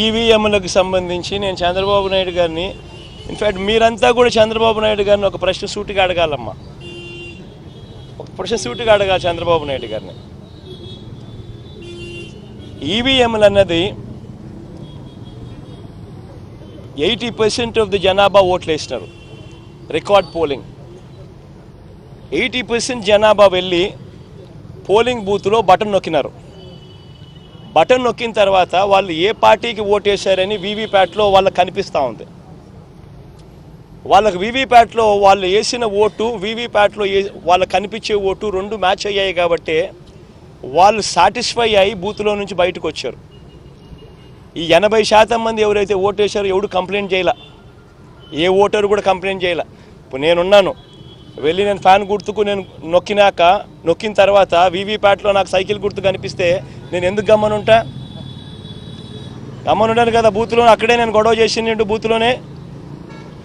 ఈవీఎంలకు సంబంధించి నేను చంద్రబాబు నాయుడు గారిని, ఇన్ఫ్యాక్ట్ మీరంతా కూడా చంద్రబాబు నాయుడు గారిని ఒక ప్రశ్న సూటిగా అడగాలమ్మా. ఒక ప్రశ్న సూటిగా అడగాలి చంద్రబాబు నాయుడు గారిని. ఈవీఎంలు అన్నది 80% ఆఫ్ ది జనాభా ఓట్లు వేసినారు. రికార్డ్ పోలింగ్ 80% జనాభా వెళ్ళి పోలింగ్ బూత్లో బటన్ నొక్కినారు. బటన్ నొక్కిన తర్వాత వాళ్ళు ఏ పార్టీకి ఓటేశారని వీవీప్యాట్లో వాళ్ళకి కనిపిస్తూ ఉంది. వాళ్ళకి వీవీప్యాట్లో వాళ్ళు వేసిన ఓటు, వీవీప్యాట్లో వాళ్ళకి కనిపించే ఓటు రెండు మ్యాచ్ అయ్యాయి కాబట్టి వాళ్ళు సాటిస్ఫై అయ్యి బూత్లో నుంచి బయటకు వచ్చారు. ఈ 80% మంది ఎవరైతే ఓటేశారో ఎవడు కంప్లైంట్ చేయాల, ఏ ఓటరు కూడా కంప్లైంట్ చేయాల. ఇప్పుడు నేనున్నాను, వెళ్ళి నేను ఫ్యాన్ గుర్తుకు నేను నొక్కిన తర్వాత వీవీప్యాట్లో నాకు సైకిల్ గుర్తు కనిపిస్తే నేను ఎందుకు గమ్మనుంటాను కదా. బూత్లో అక్కడే నేను గొడవ చేసిండు, బూత్లోనే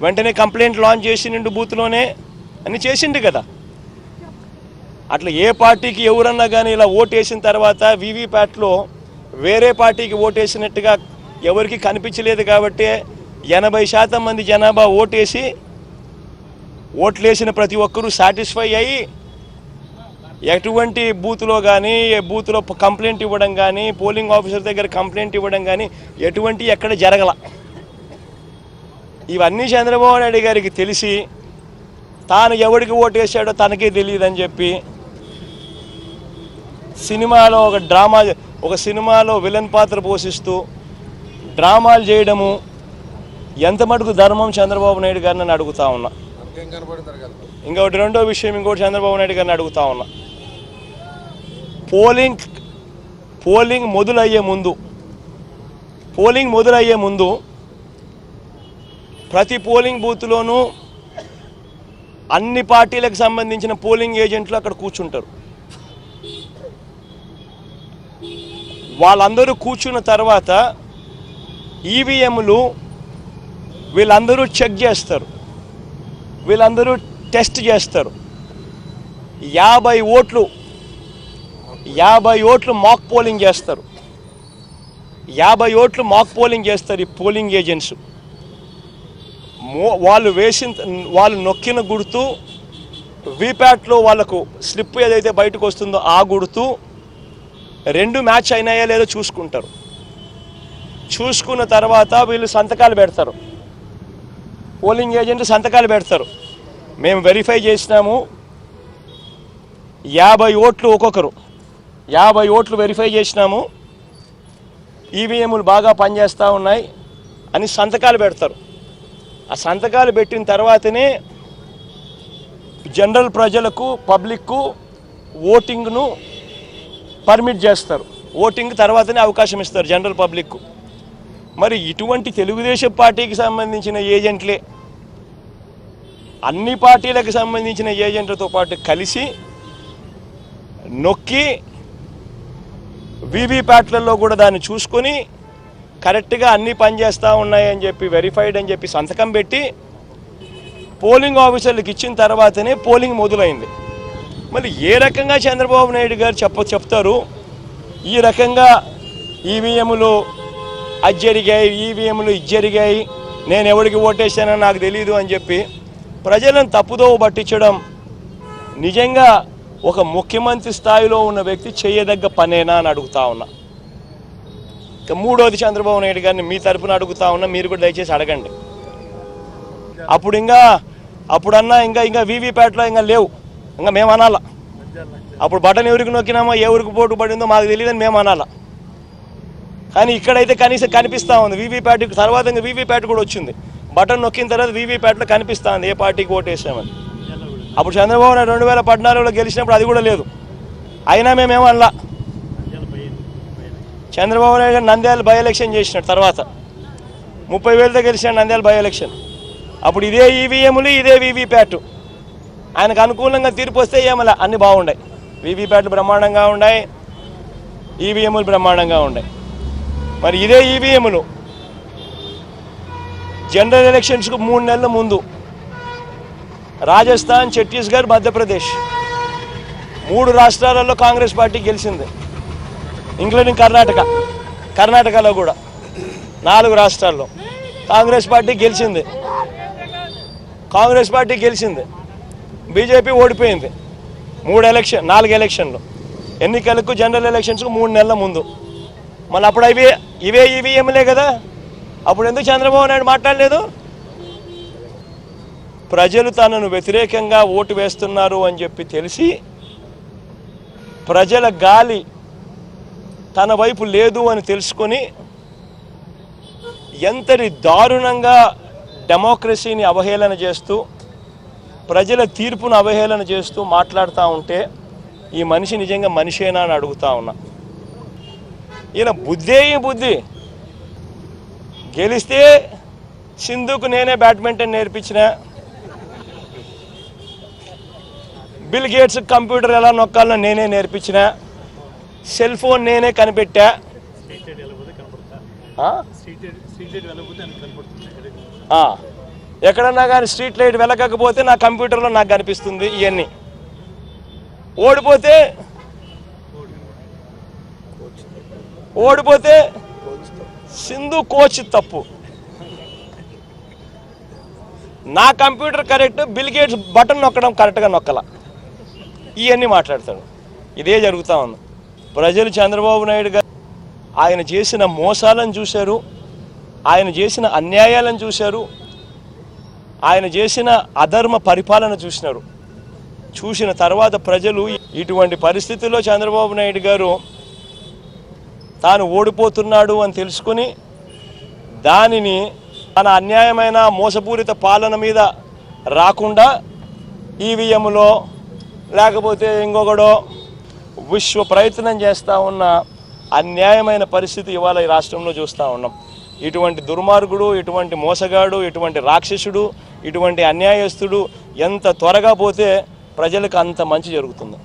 వెంటనే కంప్లైంట్ లాంచ్ చేసిండు, బూత్లోనే అన్ని చేసిండు కదా. అట్లా ఏ పార్టీకి ఎవరన్నా కానీ ఇలా ఓటేసిన తర్వాత వీవీప్యాట్లో వేరే పార్టీకి ఓటేసినట్టుగా ఎవరికి కనిపించలేదు కాబట్టి 80% మంది జనాభా ఓట్లేసిన ప్రతి ఒక్కరూ సాటిస్ఫై అయ్యి ఎటువంటి బూత్లో కానీ బూత్లో కంప్లైంట్ ఇవ్వడం కానీ పోలింగ్ ఆఫీసర్ దగ్గర కంప్లైంట్ ఇవ్వడం కానీ ఎటువంటి ఎక్కడ జరగల. ఇవన్నీ చంద్రబాబు నాయుడు గారికి తెలిసి తాను ఎవరికి ఓటేసాడో తనకే తెలియదని చెప్పి సినిమాలో ఒక సినిమాలో విలన్ పాత్ర పోషిస్తూ డ్రామాలు చేయడము ఎంత మటుకు ధర్మం చంద్రబాబు నాయుడు గారిని అడుగుతా ఉన్నా. ఇంకొకటి రెండో విషయం, ఇంకోటి చంద్రబాబు నాయుడు గారిని అడుగుతా ఉన్నా. పోలింగ్ మొదలయ్యే ముందు ప్రతి పోలింగ్ బూత్లోనూ అన్ని పార్టీలకు సంబంధించిన పోలింగ్ ఏజెంట్లు అక్కడ కూర్చుంటారు. వాళ్ళందరూ కూర్చున్న తర్వాత ఈవీఎంలు వీళ్ళందరూ చెక్ చేస్తారు, వీళ్ళందరూ టెస్ట్ చేస్తారు. 50 ఓట్లు మాక్ పోలింగ్ చేస్తారు. 50 ఓట్లు మాక్ పోలింగ్ చేస్తారు ఈ పోలింగ్ ఏజెంట్స్. వాళ్ళు నొక్కిన గుర్తు వీప్యాట్లో వాళ్ళకు స్లిప్ ఏదైతే బయటకు వస్తుందో ఆ గుర్తు రెండు మ్యాచ్ అయినాయా లేదో చూసుకుంటారు. చూసుకున్న తర్వాత వీళ్ళు సంతకాలు పెడతారు, పోలింగ్ ఏజెంట్ సంతకాలు పెడతారు. మేము వెరిఫై చేసినాము, 50 ఓట్లు ఒక్కొక్కరు 50 ఓట్లు వెరిఫై చేసినాము, ఈవీఎంలు బాగా పనిచేస్తూ ఉన్నాయి అని సంతకాలు పెడతారు. ఆ సంతకాలు పెట్టిన తర్వాతనే జనరల్ ప్రజలకు, పబ్లిక్కు ఓటింగ్ను పర్మిట్ చేస్తారు. ఓటింగ్ తర్వాతనే అవకాశం ఇస్తారు జనరల్ పబ్లిక్కు. మరి ఇటువంటి తెలుగుదేశం పార్టీకి సంబంధించిన ఏజెంట్లే అన్ని పార్టీలకు సంబంధించిన ఏజెంట్లతో పాటు కలిసి నొక్కి వీవీప్యాట్లలో కూడా దాన్ని చూసుకొని కరెక్ట్గా అన్నీ పనిచేస్తూ ఉన్నాయని చెప్పి వెరిఫైడ్ అని చెప్పి సంతకం పెట్టి పోలింగ్ ఆఫీసర్లకు ఇచ్చిన తర్వాతనే పోలింగ్ మొదలైంది. మళ్ళీ ఏ రకంగా చంద్రబాబు నాయుడు గారు చెప్తారు ఈ రకంగా ఈవీఎంలు అది జరిగాయి, ఈవీఎంలు ఇది జరిగాయి, నేను ఎవరికి ఓటేసానో నాకు తెలియదు అని చెప్పి ప్రజలను తప్పుదోవ పట్టించడం నిజంగా ఒక ముఖ్యమంత్రి స్థాయిలో ఉన్న వ్యక్తి చేయదగ్గ పనేనా అని అడుగుతా ఉన్నా. ఇక మూడోది చంద్రబాబు నాయుడు గారిని మీ తరపున అడుగుతా ఉన్నా, మీరు కూడా దయచేసి అడగండి. అప్పుడన్నా ఇంకా వీవీప్యాట్లో ఇంకా లేవు, ఇంకా మేము అనాలా. అప్పుడు బటన్ ఎవరికి నొక్కినామో ఎవరికి పోటు పడిందో మాకు తెలియదని మేము అనాలా. కానీ ఇక్కడైతే కనీసం కనిపిస్తూ ఉంది. వీవీప్యాట్ తర్వాత ఇంకా వీవీప్యాట్ కూడా వచ్చింది. బటన్ నొక్కిన తర్వాత వీవీప్యాట్లో కనిపిస్తూ ఉంది ఏ పార్టీకి ఓటేసామని. అప్పుడు చంద్రబాబు నాయుడు 2014లో గెలిచినప్పుడు అది కూడా లేదు, అయినా మేమేమనలా. చంద్రబాబు నాయుడు గారు నంద్యాల బై ఎలక్షన్ చేసినాడు, తర్వాత 30,000తో గెలిచినాడు నంద్యాల బై ఎలక్షన్. అప్పుడు ఇదే ఈవీఎంలు ఇదే వీవీప్యాట్, ఆయనకు అనుకూలంగా తీర్పు వస్తే ఏమలా అన్నీ బాగున్నాయి. వీవీప్యాట్లు బ్రహ్మాండంగా ఉన్నాయి, ఈవీఎంలు బ్రహ్మాండంగా ఉన్నాయి. మరి ఇదే ఈవీఎంలు జనరల్ ఎలక్షన్స్కు 3 నెలల ముందు రాజస్థాన్, ఛత్తీస్గఢ్, మధ్యప్రదేశ్ 3 రాష్ట్రాలలో కాంగ్రెస్ పార్టీ గెలిచింది, ఇంక్లూడింగ్ కర్ణాటకలో కూడా. 4 రాష్ట్రాల్లో కాంగ్రెస్ పార్టీ గెలిచింది. బీజేపీ ఓడిపోయింది 4 ఎలక్షన్లు. ఎన్నికలకు జనరల్ ఎలక్షన్స్కు 3 నెలల ముందు. మళ్ళీ అప్పుడు ఇవే ఈవీఎంలే కదా. అప్పుడు ఎందుకు చంద్రబాబు నాయుడు మాట్లాడలేదు? ప్రజలు తనను వ్యతిరేకంగా ఓటు వేస్తున్నారు అని చెప్పి తెలిసి ప్రజల గాలి తన వైపు లేదు అని తెలుసుకొని ఎంతటి దారుణంగా డెమోక్రసీని అవహేళన చేస్తూ ప్రజల తీర్పును అవహేళన చేస్తూ మాట్లాడుతూ ఉంటే ఈ మనిషి నిజంగా మనిషేనా అని అడుగుతా ఉన్నా. ఈయన బుద్ధి గెలిస్తే సింధుకు నేనే బ్యాడ్మింటన్ నేర్పించిన, బిల్ గేట్స్ కంప్యూటర్ ఎలా నొక్కాలో నేనే నేర్పించిన, సెల్ ఫోన్ నేనే కనిపెట్టా. ఎక్కడన్నా కానీ స్ట్రీట్ లైట్ వెలగకపోతే నా కంప్యూటర్లో నాకు కనిపిస్తుంది. ఇవన్నీ ఓడిపోతే సింధు కోచ్ తప్పు, నా computer correct, bill gates button నొక్కడం కరెక్ట్గా నొక్కల. ఇవన్నీ మాట్లాడతాడు. ఇదే జరుగుతూ ఉంది. ప్రజలు చంద్రబాబు నాయుడు గారు ఆయన చేసిన మోసాలను చూశారు, ఆయన చేసిన అన్యాయాలను చూశారు, ఆయన చేసిన అధర్మ పరిపాలన చూసినారు. చూసిన తర్వాత ప్రజలు ఇటువంటి పరిస్థితుల్లో చంద్రబాబు నాయుడు గారు తాను ఓడిపోతున్నాడు అని తెలుసుకొని దానిని తన అన్యాయమైన మోసపూరిత పాలన మీద రాకుండా ఈవీఎంలో లేకపోతే ఇంకొకడో విశ్వ ప్రయత్నం చేస్తూ ఉన్న అన్యాయమైన పరిస్థితి ఇవాళ ఈ రాష్ట్రంలో చూస్తూ ఉన్నాం. ఇటువంటి దుర్మార్గుడు, ఇటువంటి మోసగాడు, ఇటువంటి రాక్షసుడు, ఇటువంటి అన్యాయస్తుడు ఎంత త్వరగా పోతే ప్రజలకు అంత మంచి జరుగుతుంది.